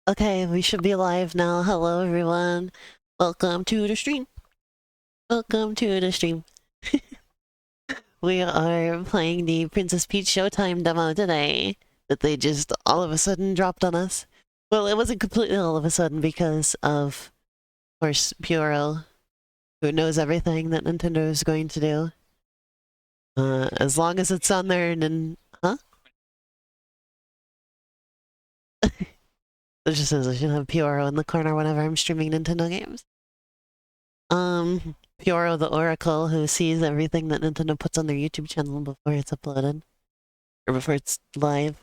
Okay, we should be live now. Hello, everyone. Welcome to the stream. Welcome to the stream. We are playing the Princess Peach Showtime Demo today that they just all of a sudden dropped on us. Well, it wasn't completely all of a sudden because of course, Puro, who knows everything that Nintendo is going to do. As long as it's on there, and huh? It just says I should have Puro in the corner whenever I'm streaming Nintendo games. Puro the Oracle, who sees everything that Nintendo puts on their YouTube channel before it's uploaded. Or before it's live.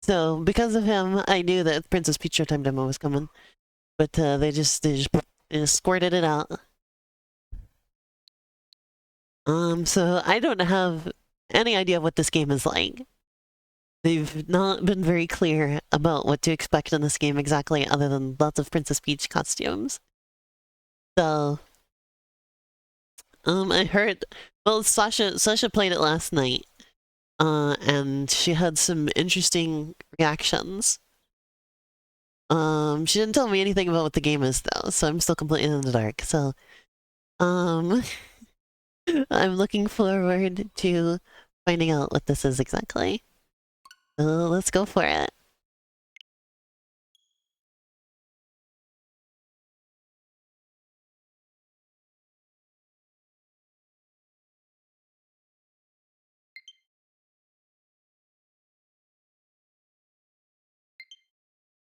So, because of him, I knew that Princess Peach Showtime Demo was coming. But they just squirted it out. So I don't have any idea what this game is like. They've not been very clear about what to expect in this game exactly, other than lots of Princess Peach costumes. So, I heard, well, Sasha played it last night, and she had some interesting reactions. She didn't tell me anything about what the game is though, so I'm still completely in the dark. So, I'm looking forward to finding out what this is exactly. Let's go for it.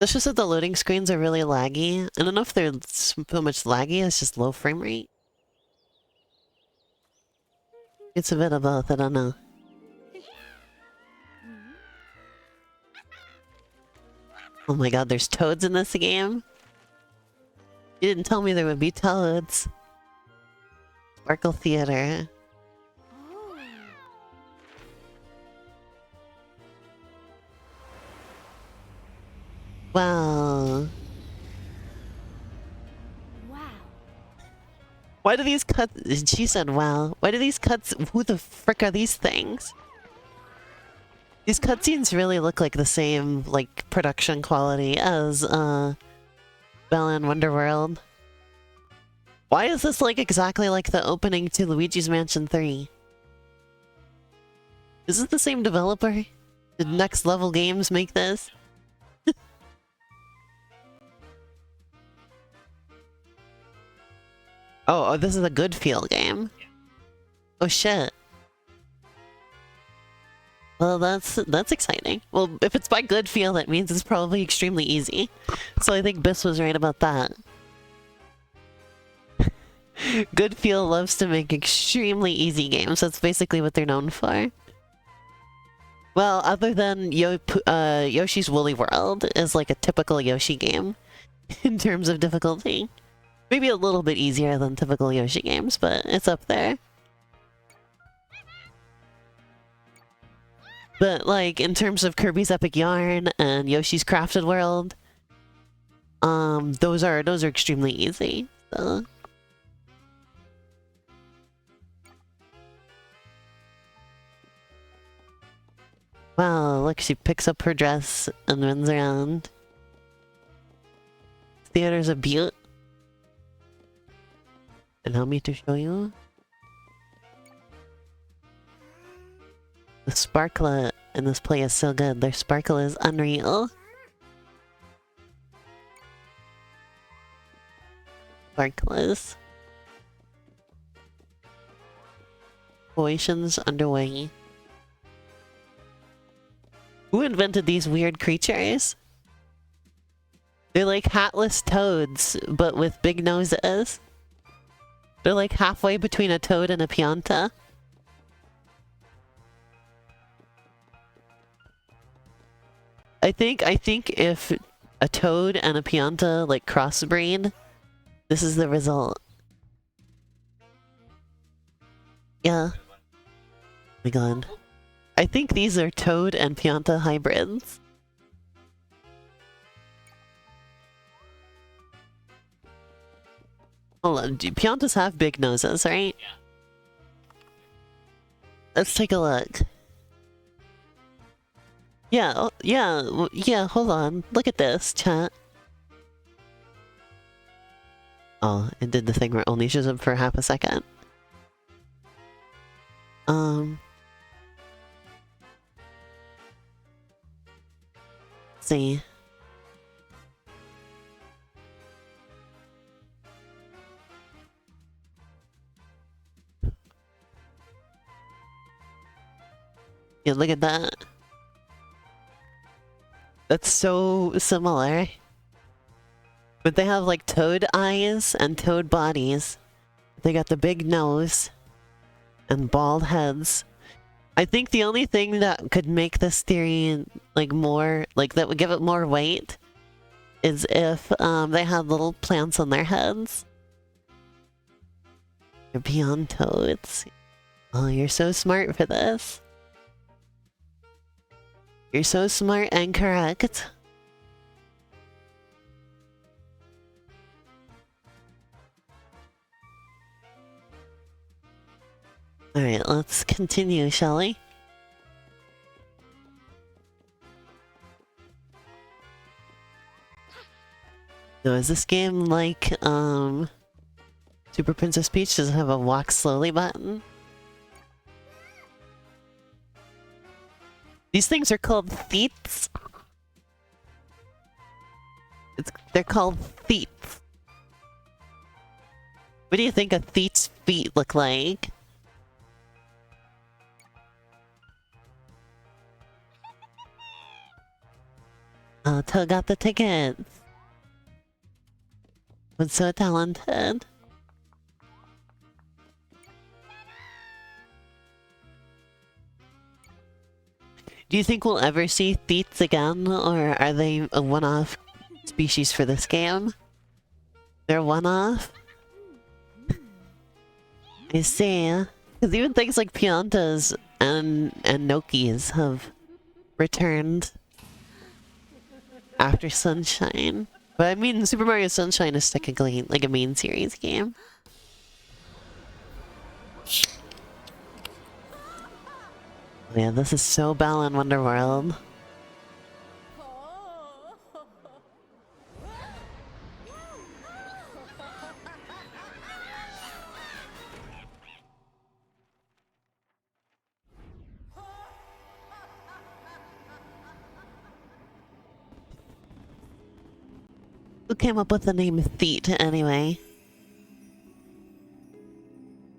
This just said the loading screens are really laggy. I don't know if they're so much laggy, it's just low frame rate. It's a bit of both, I don't know. Oh my god, there's toads in this game? You didn't tell me there would be toads. Sparkle Theater. Wow. Why do these cuts... She said wow. Why do these cuts... Who the frick are these things? These cutscenes really look like the same, like, production quality as, Bella and Wonderworld. Why is this, like, exactly like the opening to Luigi's Mansion 3? Is it the same developer? Did Next Level Games make this? Oh, this is a good feel game. Oh shit. Well, that's exciting. Well, if it's by good feel, that means it's probably extremely easy. So I think Biss was right about that. Good feel loves to make extremely easy games. That's basically what they're known for. Well, other than Yoshi's Woolly World is like a typical Yoshi game in terms of difficulty. Maybe a little bit easier than typical Yoshi games, but it's up there. But, like, in terms of Kirby's Epic Yarn and Yoshi's Crafted World, those are extremely easy, so... Wow, look, she picks up her dress and runs around. Theater's a beaut. Allow me to show you. The sparkle in this play is so good. Their sparkle is unreal. Sparklers. Operations underway. Who invented these weird creatures? They're like hatless toads, but with big noses. They're like halfway between a toad and a pianta. I think if a toad and a pianta like crossbreed, this is the result. Yeah. Oh my god. I think these are toad and pianta hybrids. Hold on, piantas have big noses, right? Yeah. Let's take a look. Yeah, yeah, hold on. Look at this, chat. Oh, it did the thing where it only shows up for half a second. See. Yeah, look at that. That's so similar. But they have like toad eyes and toad bodies. They got the big nose and bald heads. I think the only thing that could make this theory like more like that would give it more weight is if they had little plants on their heads. They're beyond toads. Oh, you're so smart for this. You're so smart and correct. Alright, let's continue, shall we? So is this game like, Super Princess Peach? Does it have a walk slowly button? These things are called feats. They're called feats. What do you think a feat's feet look like? Toad got the tickets. Was so talented. Do you think we'll ever see feats again, or are they a one-off species for this game? They're one-off? I see. Because even things like Piantas and Nokis have returned after Sunshine. But I mean, Super Mario Sunshine is technically like a main series game. Yeah, this is so Balan Wonderworld. Who came up with the name Theet, anyway?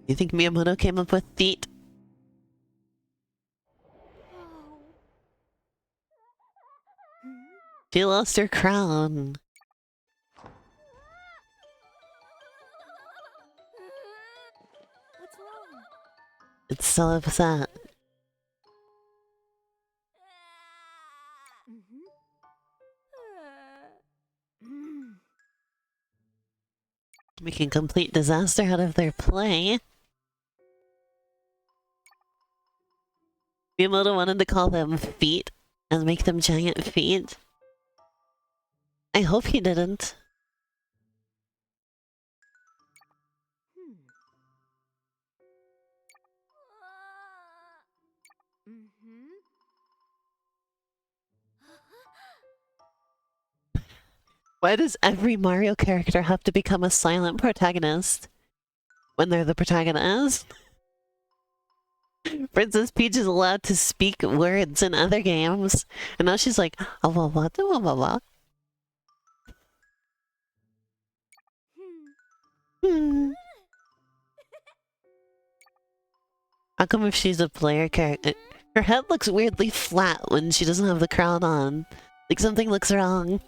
You think Miyamoto came up with Theet? She lost her crown. What's wrong? It's so upset. Making complete disaster out of their play. Miyamoto wanted to call them feet and make them giant feet. I hope he didn't. Why does every Mario character have to become a silent protagonist when they're the protagonist? Princess Peach is allowed to speak words in other games, and now she's like, ah, wah, wah, da, wah, wah, wah. How come if she's a player character, her head looks weirdly flat when she doesn't have the crown on? Like something looks wrong.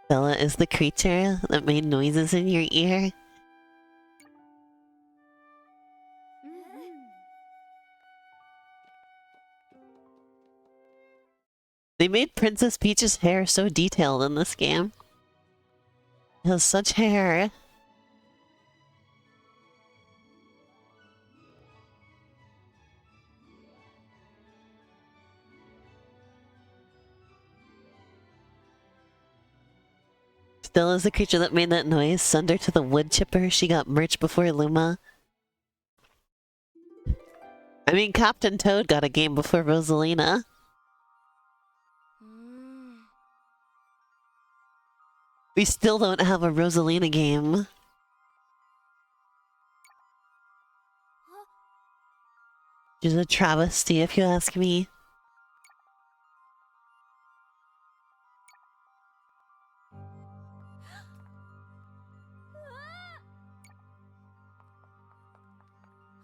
Bella is the creature that made noises in your ear. They made Princess Peach's hair so detailed in this game. It has such hair. Still is the creature that made that noise. Send her to the wood chipper. She got merch before Luma. I mean, Captain Toad got a game before Rosalina. We still don't have a Rosalina game. She's a travesty, if you ask me.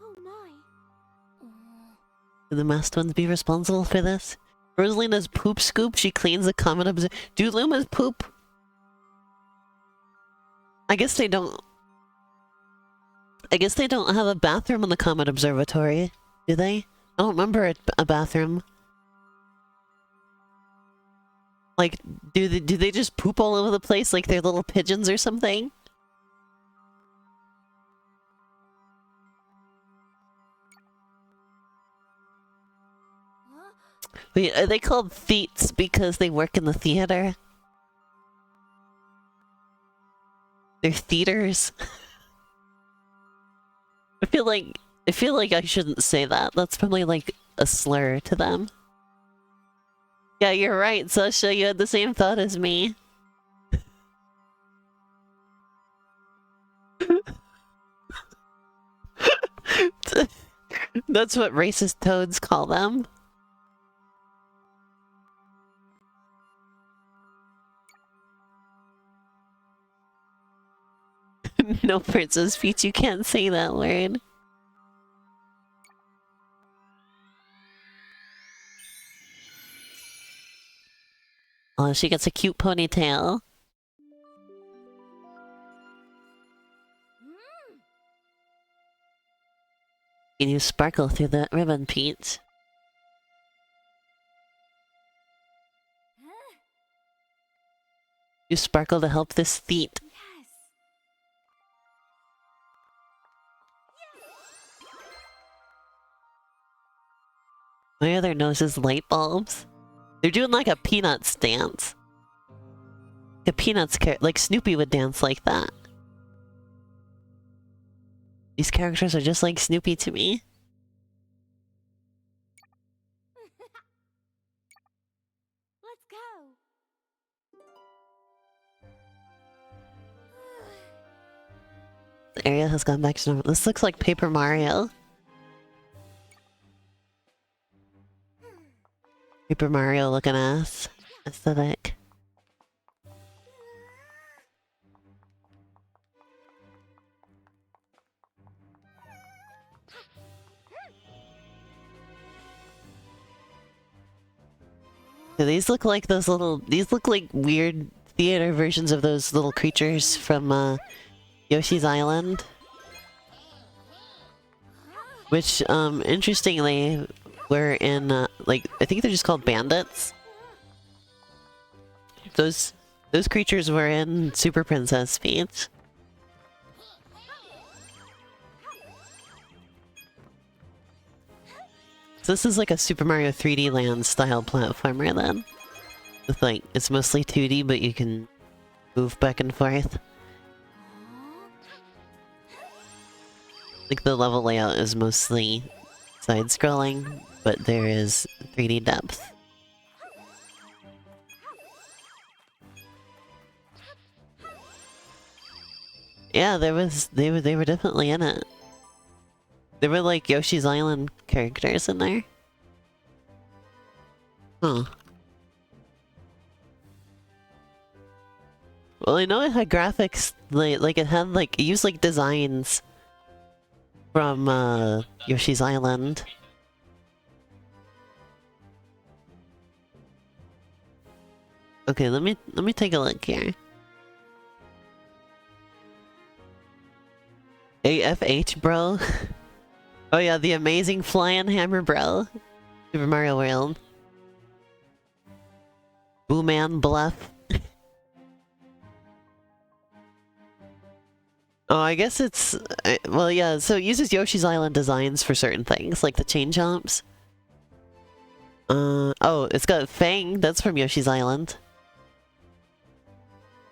Oh my. Do the masked ones be responsible for this? Rosalina's poop scoop. She cleans the common observer. Do Luma's poop? I guess they don't have a bathroom in the Comet Observatory, do they? I don't remember a bathroom. Like, do they just poop all over the place like they're little pigeons or something? Wait, are they called theats because they work in the theater? They're theaters? I feel like I shouldn't say that. That's probably like a slur to them. Yeah, you're right, Sasha. You had the same thought as me. That's what racist toads call them. No, Princess Peach, you can't say that word. Oh, she gets a cute ponytail. Can you sparkle through that ribbon, Pete? You sparkle to help this theat. Why are their noses light bulbs? They're doing like a Peanuts dance. The Peanuts like Snoopy would dance like that. These characters are just like Snoopy to me. Let's go. The area has gone back to normal. This looks like Paper Mario. Paper Mario looking ass aesthetic. Do these look like those little... These look like weird theater versions of those little creatures from Yoshi's Island. Which, interestingly, were in, like, I think they're just called bandits. Those creatures were in Super Princess Peach. So this is like a Super Mario 3D Land style platformer then. With like, it's mostly 2D, but you can move back and forth. Like the level layout is mostly side-scrolling, but there is 3D depth. Yeah, they were definitely in it. There were like Yoshi's Island characters in there. Huh. Well, I know it had graphics, like it had like, it used like designs from Yoshi's Island. Okay, let me take a look here. AFH, bro. Oh yeah, the amazing flying hammer, bro. Super Mario World. Booman Bluff. Oh, I guess it's... well, yeah, so it uses Yoshi's Island designs for certain things, like the chain jumps. Oh, it's got Fang. That's from Yoshi's Island.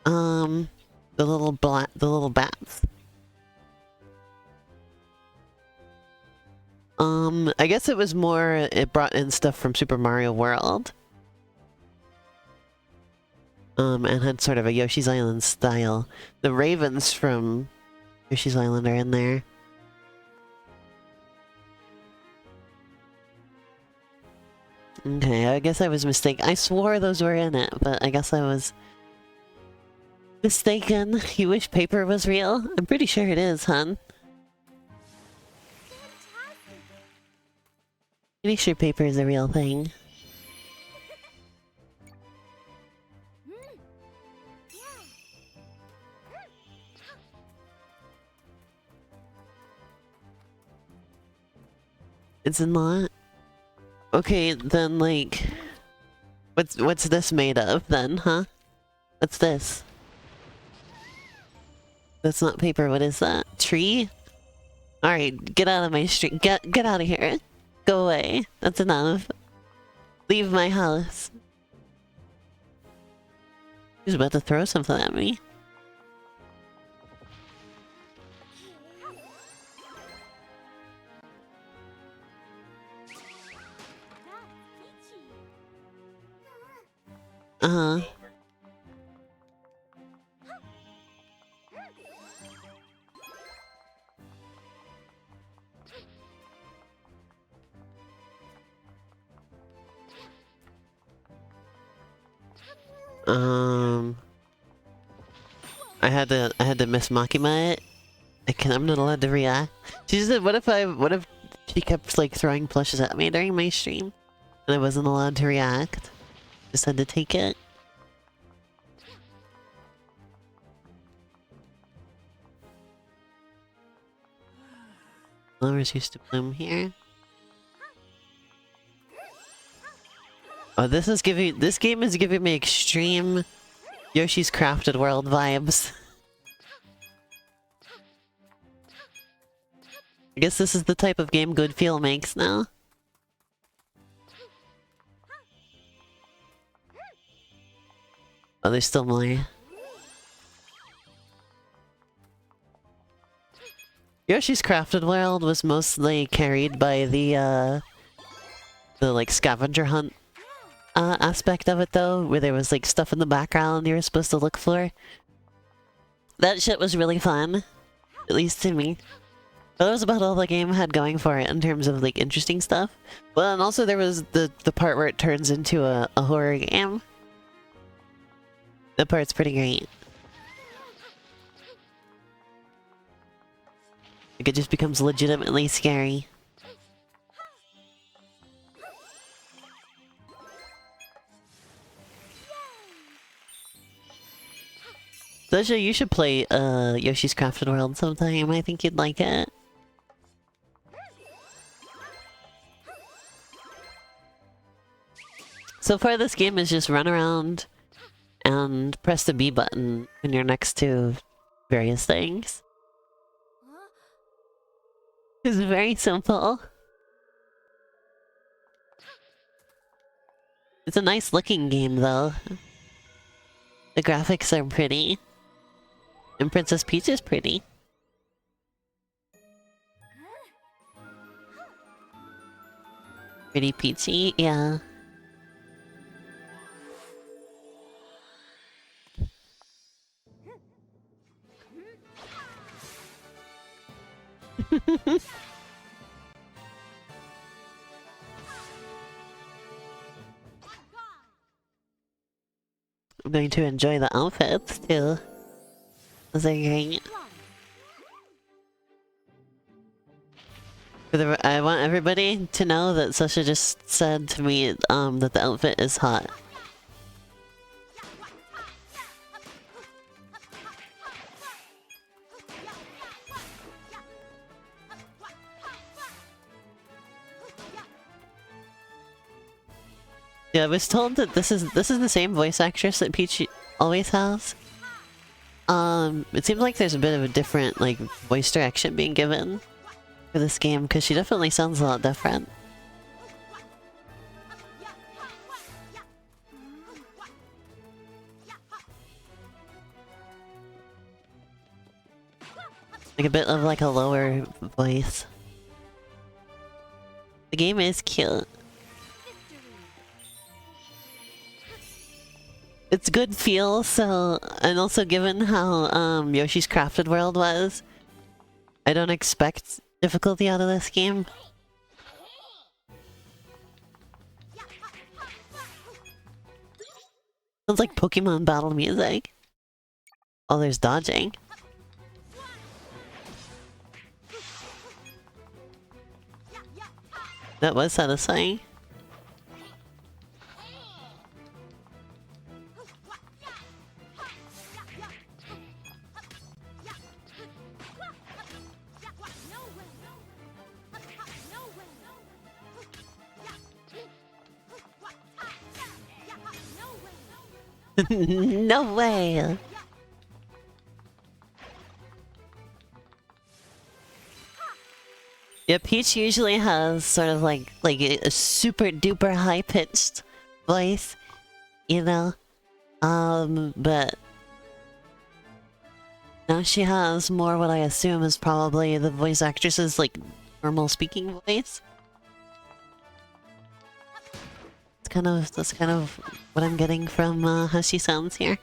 The little bats. I guess it was more, it brought in stuff from Super Mario World. And had sort of a Yoshi's Island style. The ravens from Yoshi's Island are in there. Okay, I guess I was mistaken. I swore those were in it, but I guess I was mistaken. You wish paper was real? I'm pretty sure it is, hun. Pretty sure paper is a real thing. It's not. Okay, then like, what's this made of then, huh? What's this? That's not paper. What is that? Tree? All right, get out of my street. Get out of here. Go away. That's enough. Leave my house. He's about to throw something at me. Uh-huh. I had to miss Makima it. I'm not allowed to react. She said, what if she kept like throwing plushes at me during my stream? And I wasn't allowed to react. Just had to take it. Flowers used to bloom here. Oh, this game is giving me extreme Yoshi's Crafted World vibes. I guess this is the type of game good feel makes now. Oh, there's still more. Yoshi's Crafted World was mostly carried by the like scavenger hunt aspect of it though, where there was like stuff in the background you were supposed to look for. That shit was really fun. At least to me. But that was about all the game had going for it in terms of like interesting stuff. Well, and also there was the part where it turns into a horror game. That part's pretty great. Like it just becomes legitimately scary. Sasha, you should play Yoshi's Crafted World sometime. I think you'd like it. So far this game is just run around and press the B button when you're next to various things. It's very simple. It's a nice looking game though. The graphics are pretty. And Princess Peach is pretty. Pretty peachy, yeah. I'm going to enjoy the outfits too. Those are great. I want everybody to know that Sasha just said to me that the outfit is hot. Yeah, I was told that this is the same voice actress that Peach always has. It seems like there's a bit of a different like voice direction being given for this game because she definitely sounds a lot different. Like a bit of like a lower voice. The game is cute. It's good feel, so, and also given how Yoshi's Crafted World was, I don't expect difficulty out of this game. Sounds like Pokemon battle music. Oh, there's dodging. That was satisfying. No way! Yeah, Peach usually has sort of like a super duper high pitched voice, you know? But now she has more what I assume is probably the voice actress's like normal speaking voice. That's kind of what I'm getting from how she sounds here.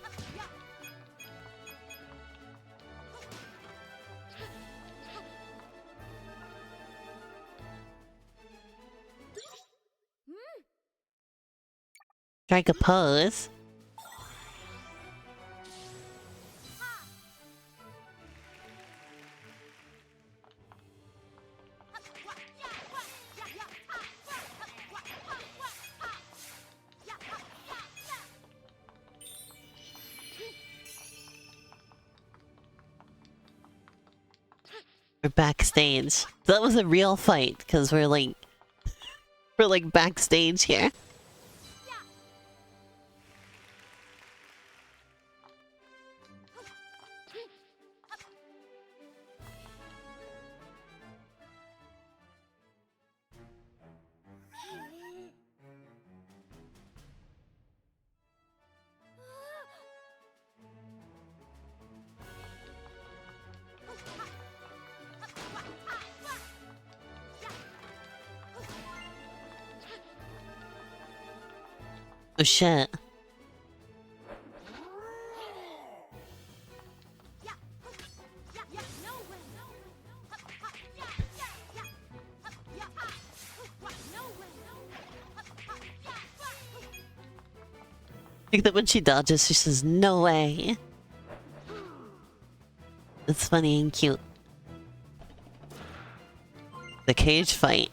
Strike a pose. We're backstage. That was a real fight, because we're like backstage here. Oh shit. I think that when she dodges, she says, "No way." It's funny and cute. The cage fight.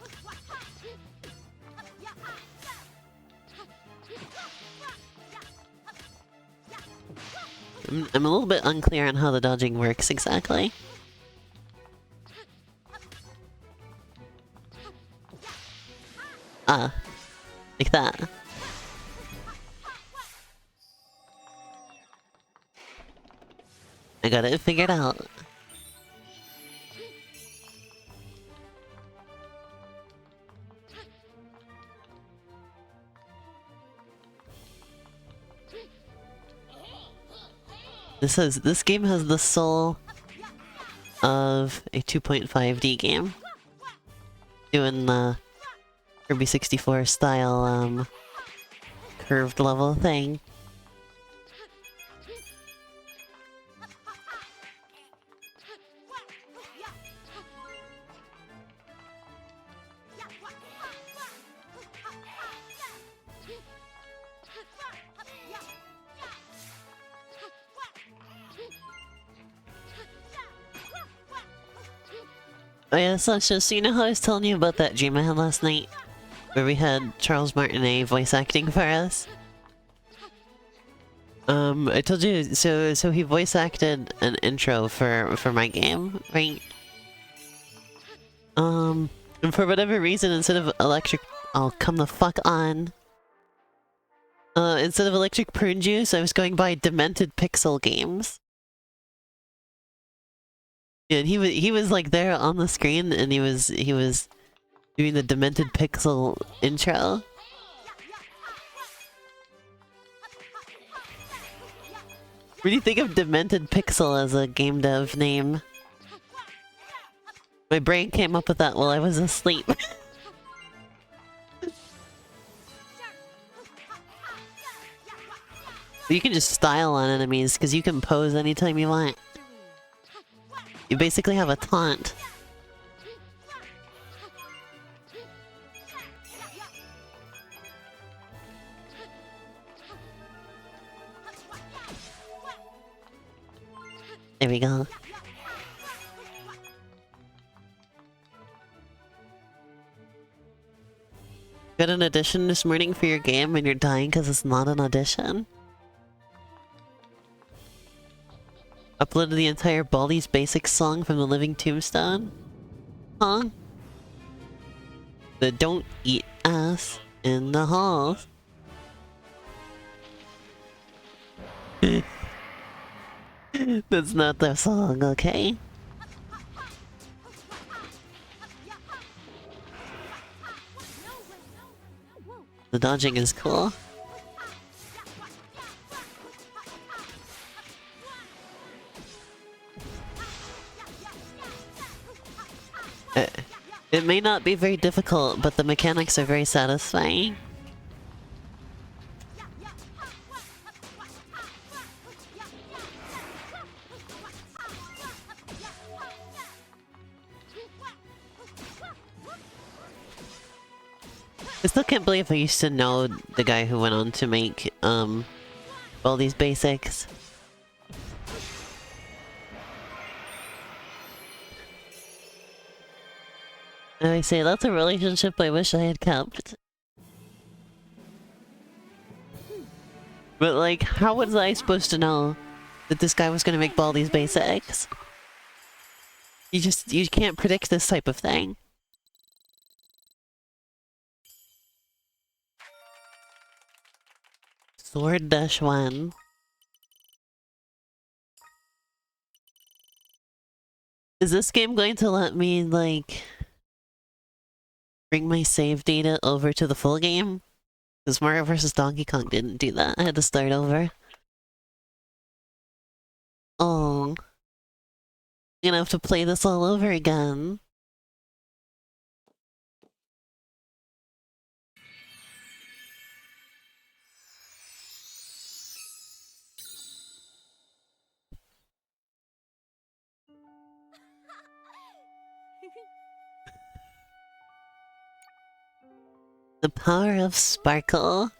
I'm a little bit unclear on how the dodging works exactly. Ah, like that. I got it figured out. This game has the soul of a 2.5D game. Doing the Kirby 64 style curved level thing. Oh yeah, so you know how I was telling you about that dream I had last night? Where we had Charles Martinet voice acting for us? I told you, so he voice acted an intro for my game, right? And for whatever reason, instead of electric... Oh, come the fuck on. Instead of electric prune juice, I was going by Demented Pixel Games. And he was like there on the screen, and he was doing the Demented Pixel intro. What do you think of Demented Pixel as a game dev name? My brain came up with that while I was asleep. You can just style on enemies, because you can pose anytime you want. You basically have a taunt. There we go. Got an audition this morning for your game and you're dying because it's not an audition? Uploaded the entire Baldi's Basics song from the Living Tombstone? Huh? The don't eat ass in the halls. That's not the song, okay? The dodging is cool. It may not be very difficult, but the mechanics are very satisfying. I still can't believe I used to know the guy who went on to make, all these basics. And I say, that's a relationship I wish I had kept. But like, how was I supposed to know that this guy was gonna make Baldi's Basics? You can't predict this type of thing. Sword Dash 1. Is this game going to let me, like, bring my save data over to the full game? Because Mario vs. Donkey Kong didn't do that. I had to start over. Oh. I'm gonna have to play this all over again. The power of Sparkle.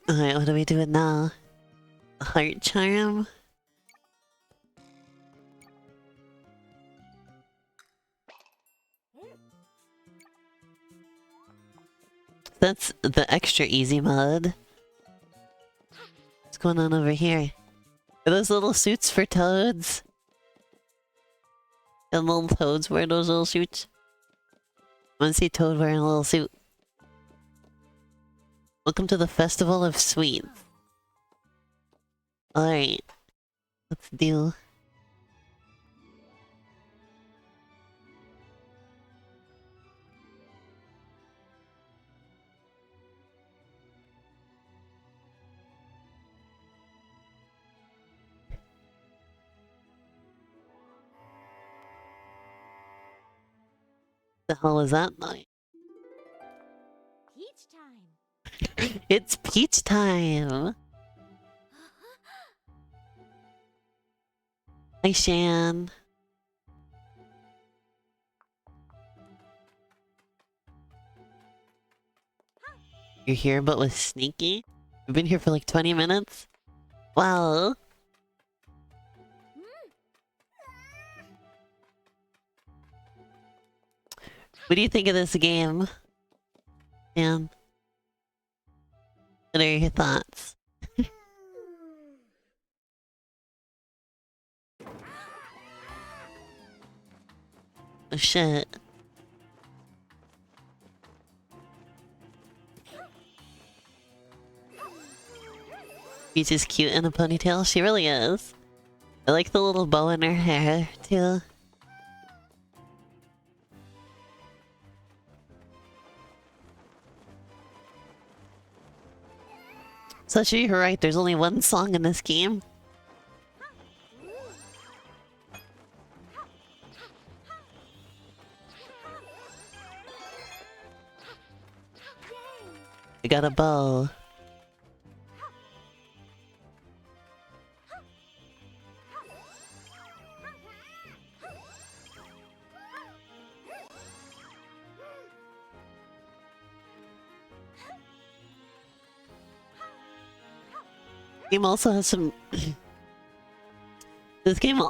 Alright, what do we do with now? Heart Charm? That's the extra easy mode. What's going on over here? Are those little suits for toads? And little toads wear those little suits? I want to see Toad wearing a little suit. Welcome to the Festival of Sweets. Alright. Let's do... The hell is that noise? Peach time. It's Peach time! Hi, Shan. You're here but with Sneaky? We've been here for like 20 minutes? Wow. What do you think of this game? Dan? What are your thoughts? Oh shit. Peach is cute in a ponytail. She really is. I like the little bow in her hair, too. So actually, you're right. There's only one song in this game. I got a bow. Game also has some. This game.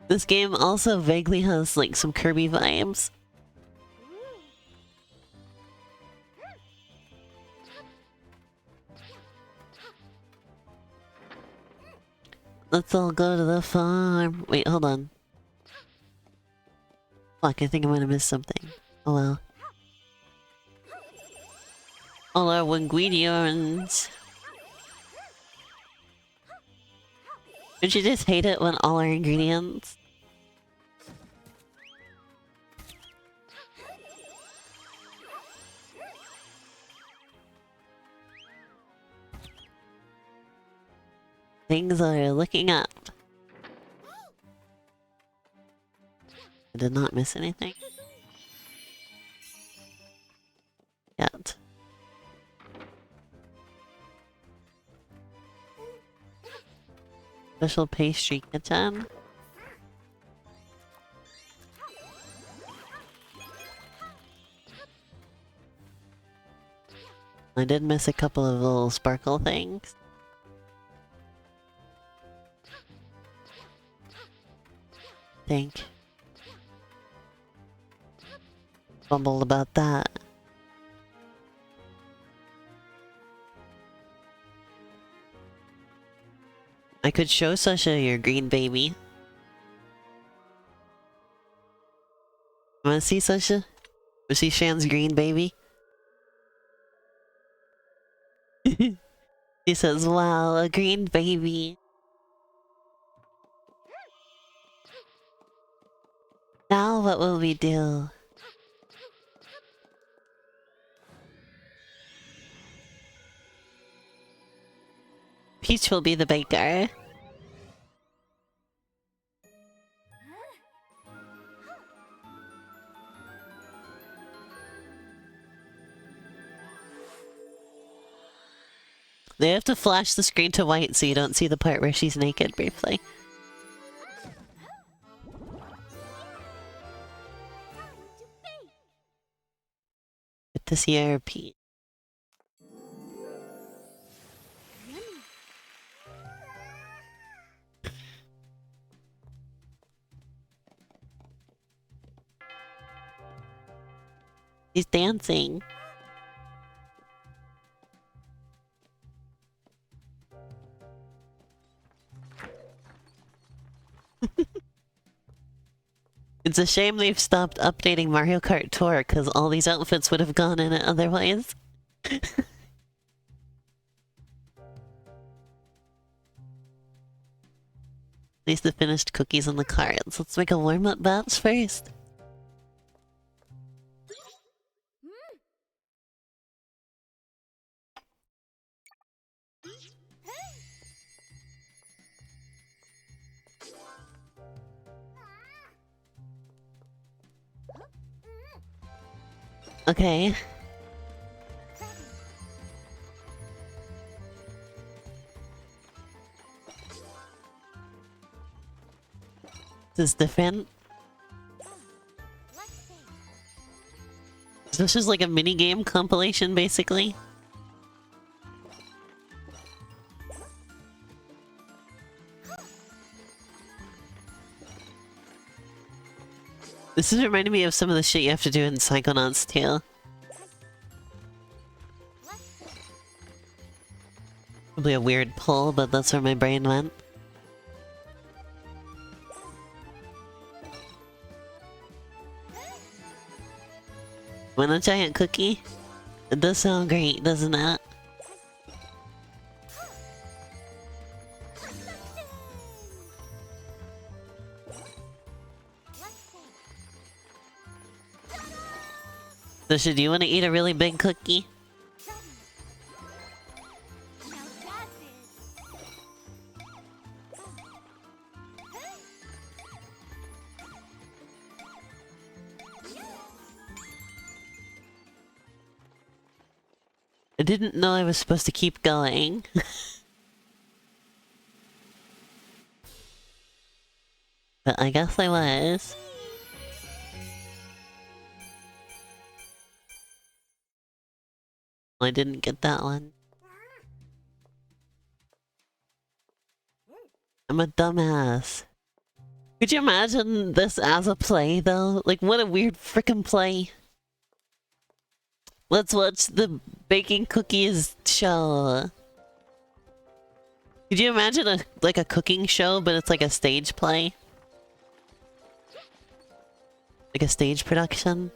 This game also vaguely has like some Kirby vibes. Let's all go to the farm. Wait, hold on. Fuck, I think I might have missed something. Oh well. All our Winguidians. Don't you just hate it when all our ingredients? Things are looking up. I did not miss anything. Yet. Special pastry kitchen. I did miss a couple of little sparkle things. Think. Fumbled about that. I could show Sasha your green baby. Wanna see Sasha? Wanna see Shan's green baby? She says, wow, a green baby. Now what will we do? Peach will be the baker. They have to flash the screen to white so you don't see the part where she's naked briefly. Good to see her, Peach. She's dancing. It's a shame they've stopped updating Mario Kart Tour, because all these outfits would have gone in it otherwise. Place the finished cookies on the cards. Let's make a warm-up batch first. Okay. This is different. This is like a mini-game compilation, basically. This is reminding me of some of the shit you have to do in Psychonauts too. Probably a weird pull, but that's where my brain went. Want a giant cookie? It does sound great, doesn't it? So should you want to eat a really big cookie? I didn't know I was supposed to keep going. But I guess I was. I didn't get that one. I'm a dumbass. Could you imagine this as a play, though? Like, what a weird frickin' play. Let's watch the baking cookies show. Could you imagine a cooking show, but it's like a stage play? Like a stage production?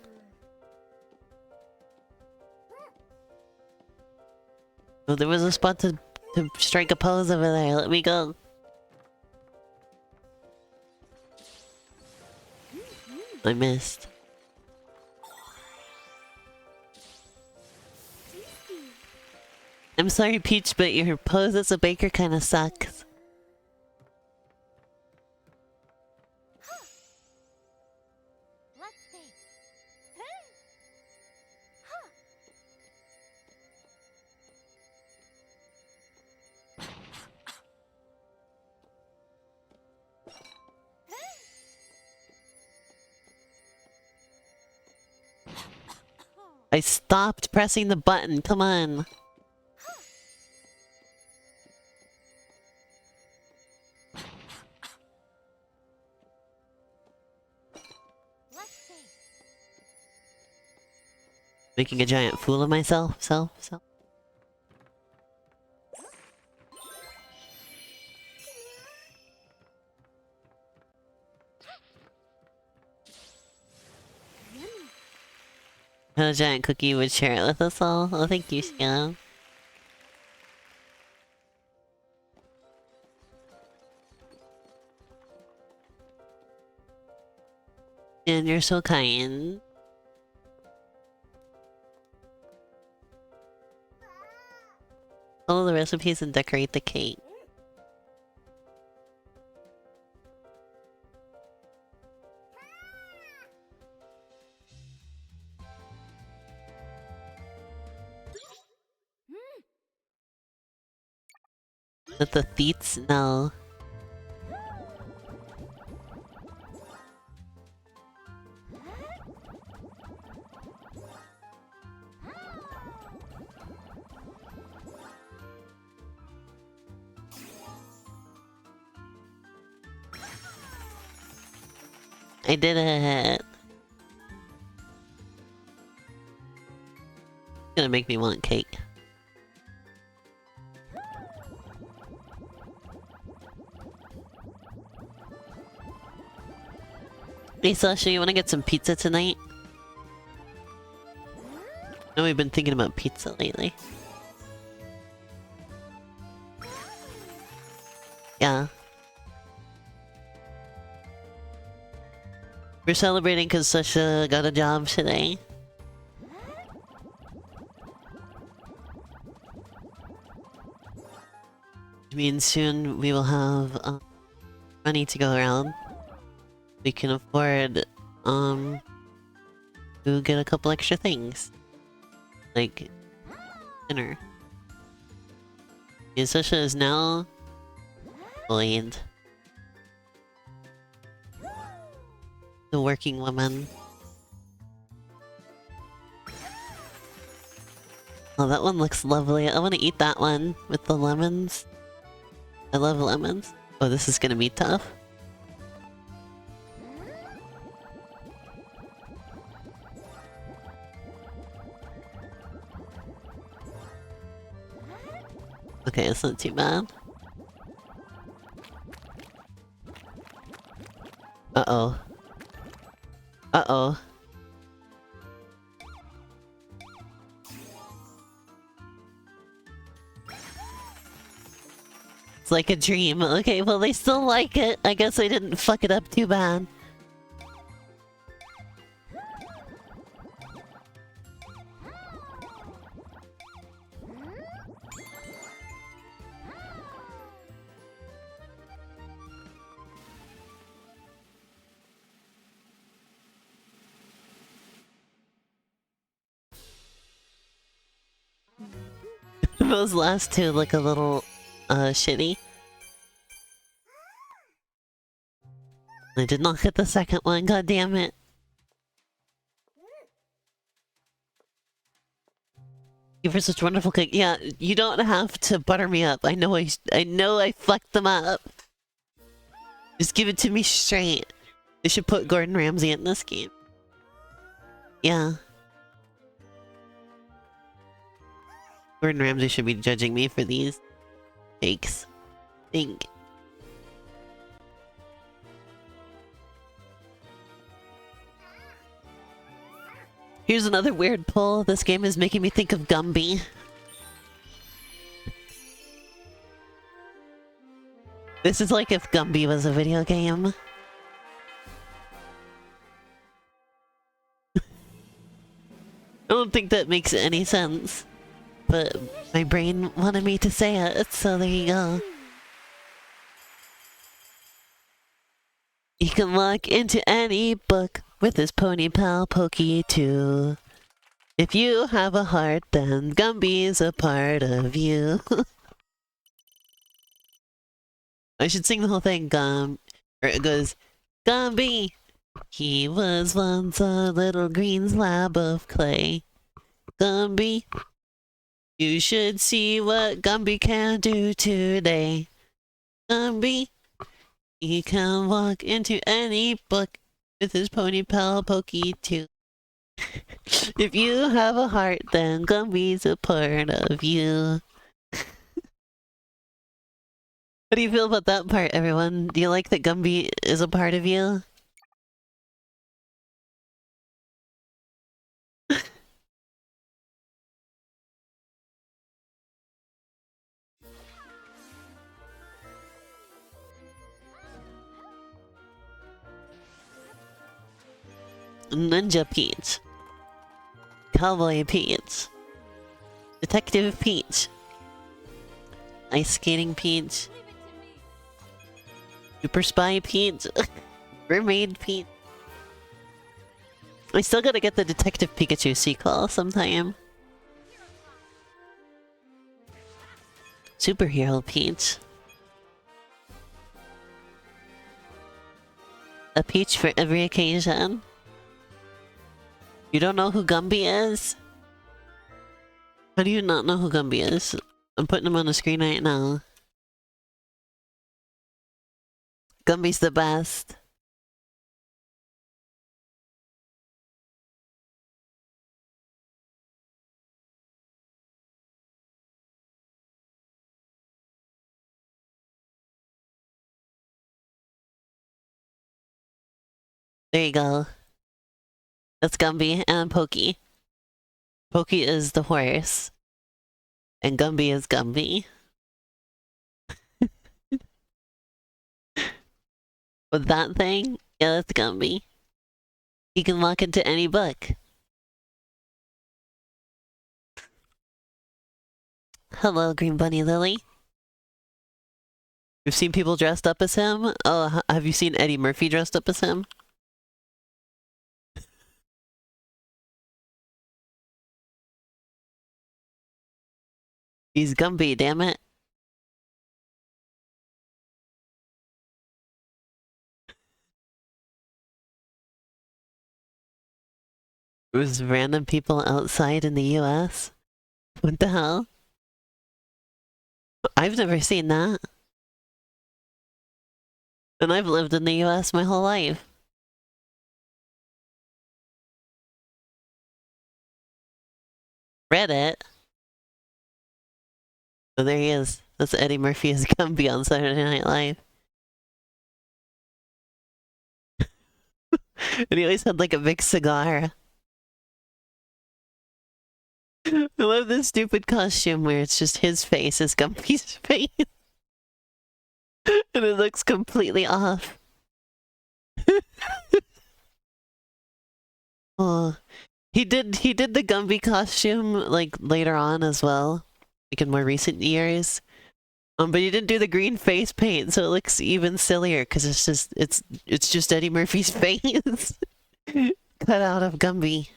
Oh, there was a spot to strike a pose over there. Let me go. I missed. I'm sorry, Peach, but your pose as a baker kinda sucks. I stopped pressing the button, come on. Making a giant fool of myself, so. A giant cookie would share it with us all. Oh, thank you, Scan. And you're so kind. Follow the recipes and decorate the cake. With the theats? No. I did it. It's gonna make me want cake. Hey Sasha, you wanna get some pizza tonight? I know we've been thinking about pizza lately. Yeah. We're celebrating because Sasha got a job today. Which means soon we will have money to go around. We can afford to get a couple extra things. Like dinner. And Sasha is now employed. The working woman. Oh, that one looks lovely. I want to eat that one with the lemons. I love lemons. Oh, this is gonna be tough. Okay, it's not too bad. Uh-oh. Uh-oh. It's like a dream. Okay, well, they still like it. I guess I didn't fuck it up too bad. Those last two look a little, shitty. I did not get the second one, god damn it. You for such wonderful cake. Yeah, you don't have to butter me up. I know I fucked them up. Just give it to me straight. They should put Gordon Ramsay in this game. Yeah. Gordon Ramsay should be judging me for these cakes. Think. Here's another weird pull. This game is making me think of Gumby. This is like if Gumby was a video game. I don't think that makes any sense. But my brain wanted me to say it, so there you go. He can look into any book with his pony pal Pokey too. If you have a heart, then Gumby's a part of you. I should sing the whole thing, or it goes, Gumby! He was once a little green slab of clay. Gumby, you should see what Gumby can do today. Gumby, he can walk into any book with his pony pal Pokey too. If you have a heart, then Gumby's a part of you. What do you feel about that part, everyone? Do you like that Gumby is a part of you? Ninja Peach. Cowboy Peach. Detective Peach. Ice Skating Peach. Super Spy Peach. Mermaid Peach. I still gotta get the Detective Pikachu sequel sometime. Superhero Peach. A peach for every occasion. You don't know who Gumby is? How do you not know who Gumby is? I'm putting him on the screen right now. Gumby's the best. There you go. That's Gumby and Pokey. Pokey is the horse. And Gumby is Gumby. With that thing? Yeah, that's Gumby. He can walk into any book. Hello, Green Bunny Lily. You've seen people dressed up as him? Oh, have you seen Eddie Murphy dressed up as him? He's Gumby, damn it. It was random people outside in the US. What the hell? I've never seen that. And I've lived in the US my whole life. Reddit? Oh, there he is. That's Eddie Murphy as Gumby on Saturday Night Live. And he always had like a big cigar. I love this stupid costume where it's just his face as Gumby's face. And it looks completely off. Oh, he did the Gumby costume like later on as well, like in more recent years. But he didn't do the green face paint, so it looks even sillier because it's just Eddie Murphy's face cut out of Gumby.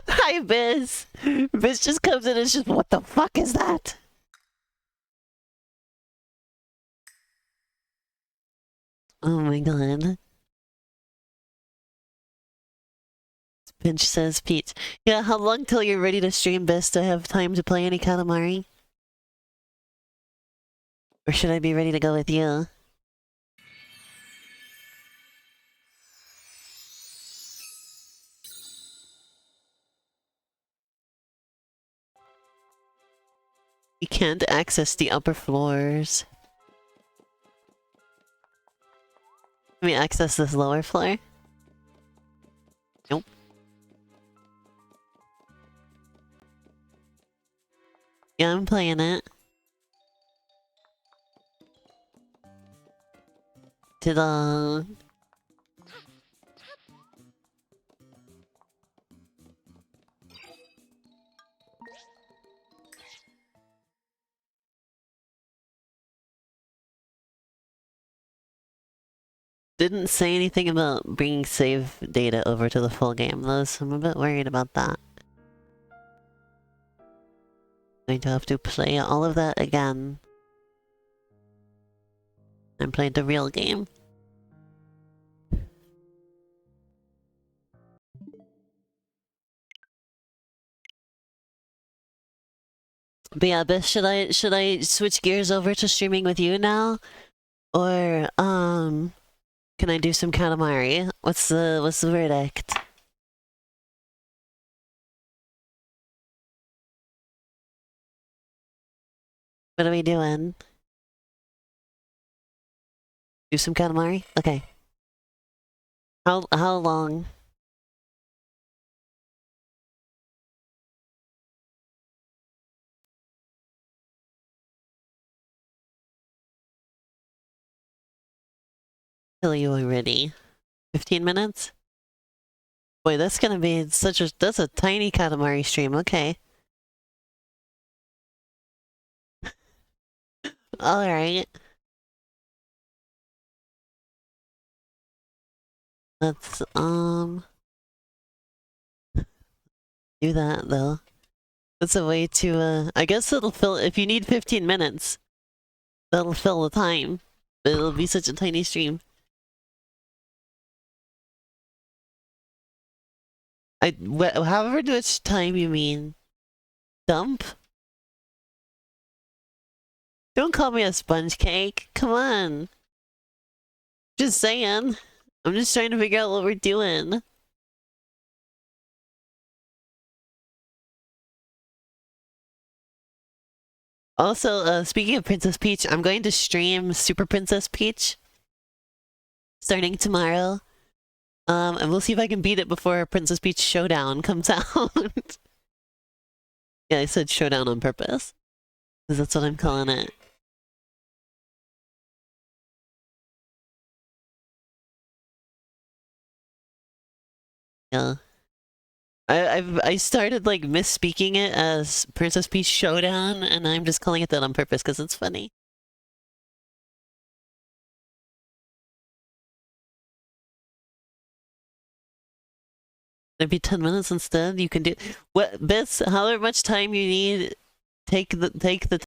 Hi, Biz. Biz just comes in and is just, what the fuck is that? Oh my god. Pinch says Pete. Yeah, how long till you're ready to stream, Biz? Do I have time to play any Katamari? Or should I be ready to go with you? You can't access the upper floors. Can we access this lower floor? Nope. Yeah, I'm playing it. Ta-da! Didn't say anything about bringing save data over to the full game though, so I'm a bit worried about that. Going to have to play all of that again. And play the real game. But yeah, Biff, should I switch gears over to streaming with you now? Or, can I do some Katamari? What's the verdict? What are we doing? Do some Katamari? Okay. How long? Till you are ready. 15 minutes? Boy, that's gonna be that's a tiny Katamari stream, okay. Alright. Let's, do that, though. That's a way to, I guess it'll fill, if you need 15 minutes, that'll fill the time. But it'll be such a tiny stream. However much time you mean. Dump? Don't call me a sponge cake. Come on. Just saying. I'm just trying to figure out what we're doing. Also, speaking of Princess Peach, I'm going to stream Super Princess Peach starting tomorrow. And we'll see if I can beat it before Princess Peach Showdown comes out. Yeah, I said Showdown on purpose. Because that's what I'm calling it. Yeah. I started like misspeaking it as Princess Peach Showdown, and I'm just calling it that on purpose because it's funny. It'd be 10 minutes instead. You can do what bits? However much time you need. Take the